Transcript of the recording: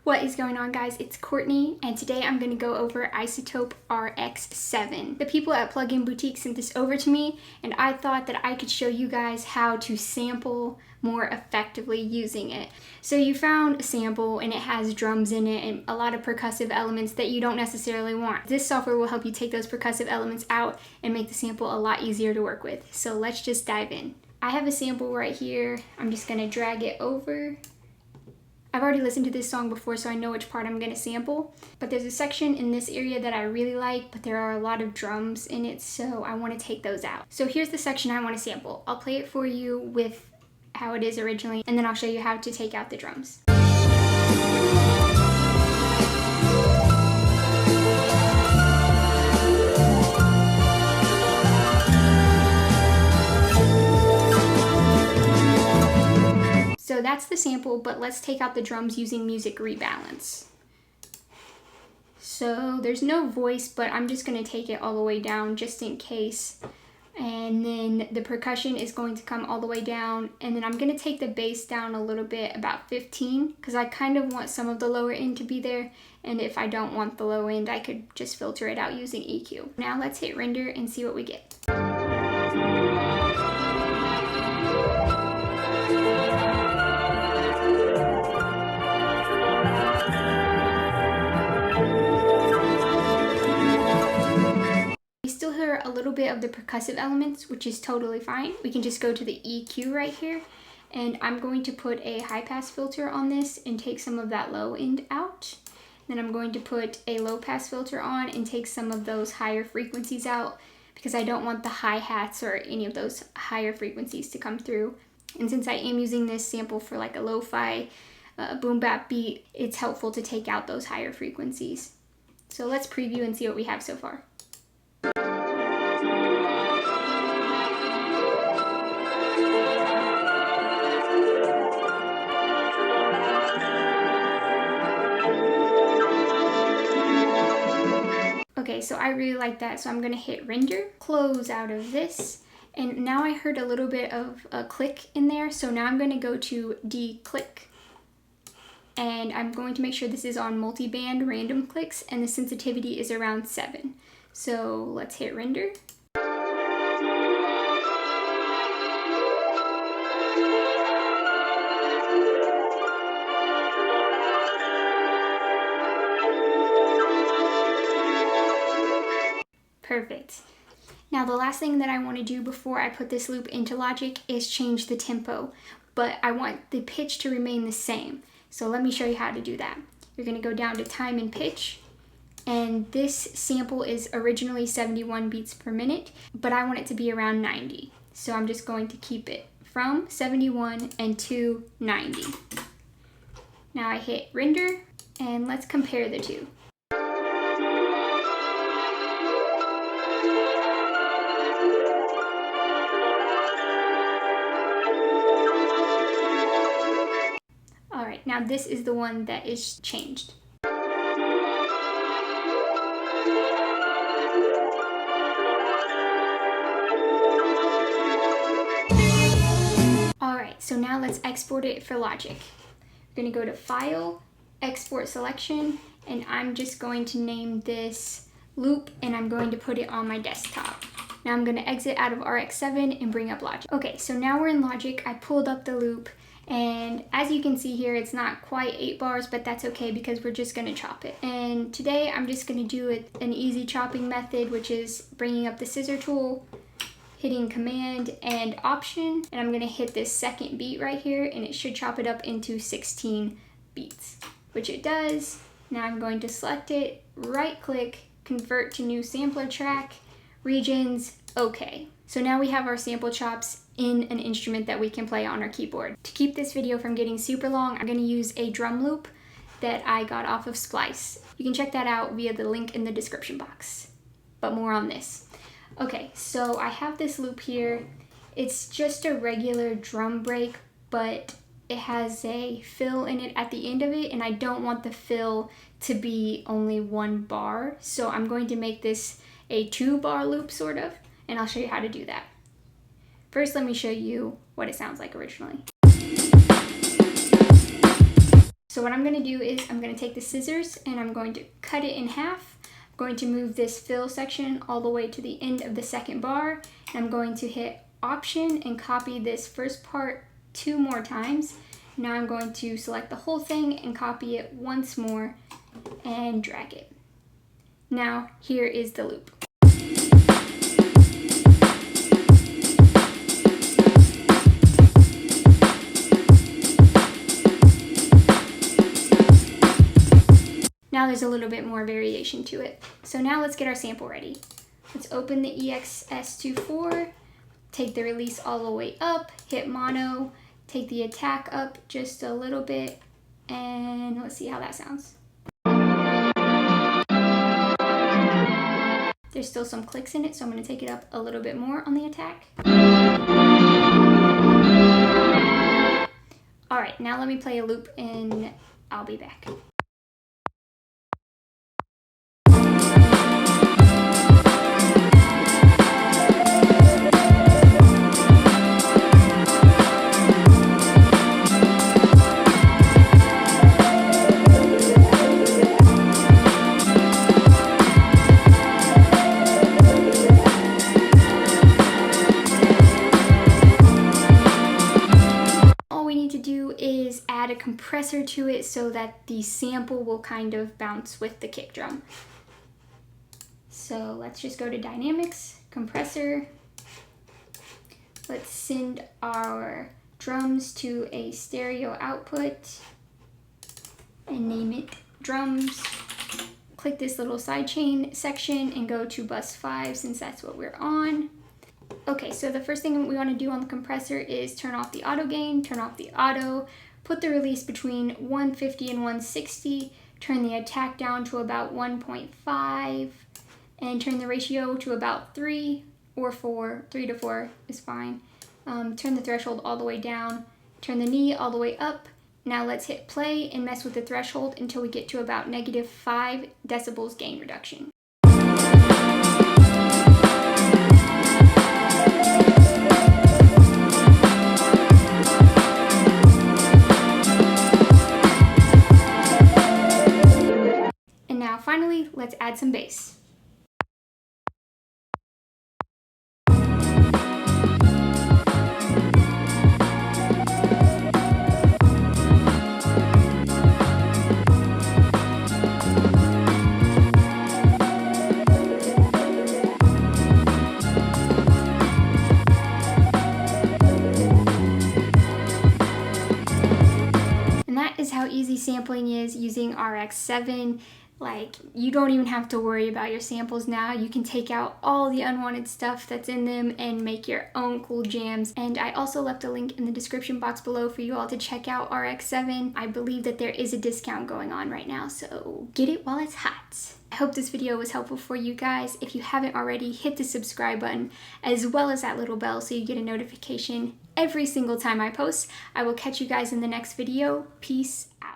What is going on, guys? It's Courtney, and today I'm going to go over Izotope RX7. The people at Plugin Boutique sent this over to me, and I thought that I could show you guys how to sample more effectively using it. So you found a sample and it has drums in it and a lot of percussive elements that you don't necessarily want. This software will help you take those percussive elements out and make the sample a lot easier to work with. So let's just dive in. I have a sample right here. I'm just going to drag it over. I've already listened to this song before, so I know which part I'm going to sample, but there's a section in this area that I really like, but there are a lot of drums in it, so I want to take those out. So here's the section I want to sample. I'll play it for you with how it is originally, and then I'll show you how to take out the drums. So that's the sample, but let's take out the drums using Music Rebalance. So there's no voice, but I'm just going to take it all the way down just in case. And then the percussion is going to come all the way down. And then I'm going to take the bass down a little bit, about 15, because I kind of want some of the lower end to be there. And if I don't want the low end, I could just filter it out using EQ. Now let's hit render and see what we get. A little bit of the percussive elements, which is totally fine. We can just go to the EQ right here, and I'm going to put a high pass filter on this and take some of that low end out. Then I'm going to put a low pass filter on and take some of those higher frequencies out because I don't want the hi-hats or any of those higher frequencies to come through. And since I am using this sample for like a lo-fi boom bap beat, it's helpful to take out those higher frequencies. So let's preview and see what we have so far. Okay, so I really like that, so I'm gonna hit render, close out of this, and now I heard a little bit of a click in there, so now I'm gonna go to de-click, and I'm going to make sure this is on multi-band random clicks, and the sensitivity is around 7. So let's hit render. Perfect. Now the last thing that I want to do before I put this loop into Logic is change the tempo, but I want the pitch to remain the same. So let me show you how to do that. You're going to go down to time and pitch, and this sample is originally 71 beats per minute, but I want it to be around 90. So I'm just going to keep it from 71 and to 90. Now I hit render, and let's compare the two. Now this is the one that is changed. Alright, so now let's export it for Logic. We're going to go to File, Export Selection, and I'm just going to name this Loop, and I'm going to put it on my desktop. Now I'm going to exit out of RX7 and bring up Logic. Okay, so now we're in Logic. I pulled up the loop. And as you can see here, it's not quite 8 bars, but that's okay because we're just going to chop it. And today I'm just going to do an easy chopping method, which is bringing up the scissor tool, hitting Command and Option, and I'm going to hit this second beat right here, and it should chop it up into 16 beats, which it does. Now I'm going to select it, right click, convert to new sampler track, regions, okay. So now we have our sample chops in an instrument that we can play on our keyboard. To keep this video from getting super long, I'm going to use a drum loop that I got off of Splice. You can check that out via the link in the description box, but more on this. Okay, so I have this loop here. It's just a regular drum break, but it has a fill in it at the end of it, and I don't want the fill to be only 1 bar, so I'm going to make this a 2-bar loop sort of, and I'll show you how to do that. First, let me show you what it sounds like originally. So what I'm going to do is I'm going to take the scissors and I'm going to cut it in half. I'm going to move this fill section all the way to the end of the second bar. And I'm going to hit Option and copy this first part 2 more times. Now I'm going to select the whole thing and copy it once more and drag it. Now here is the loop. Now there's a little bit more variation to it. So now let's get our sample ready. Let's open the EXS24, take the release all the way up, hit mono, take the attack up just a little bit, and let's see how that sounds. There's still some clicks in it, so I'm going to take it up a little bit more on the attack. Alright, now let me play a loop and I'll be back. Add a compressor to it so that the sample will kind of bounce with the kick drum. So let's just go to Dynamics, Compressor. Let's send our drums to a stereo output and name it drums. Click this little sidechain section and go to bus 5 since that's what we're on. Okay, so the first thing we want to do on the compressor is turn off the auto gain, turn off the auto, put the release between 150 and 160, turn the attack down to about 1.5, and turn the ratio to about 3 or 4. 3 to 4 is fine. Turn the threshold all the way down, turn the knee all the way up. Now let's hit play and mess with the threshold until we get to about -5 decibels gain reduction. Finally, let's add some bass. And that is how easy sampling is using RX7. Like, you don't even have to worry about your samples now. You can take out all the unwanted stuff that's in them and make your own cool jams. And I also left a link in the description box below for you all to check out RX7. I believe that there is a discount going on right now, so get it while it's hot. I hope this video was helpful for you guys. If you haven't already, hit the subscribe button as well as that little bell so you get a notification every single time I post. I will catch you guys in the next video. Peace out.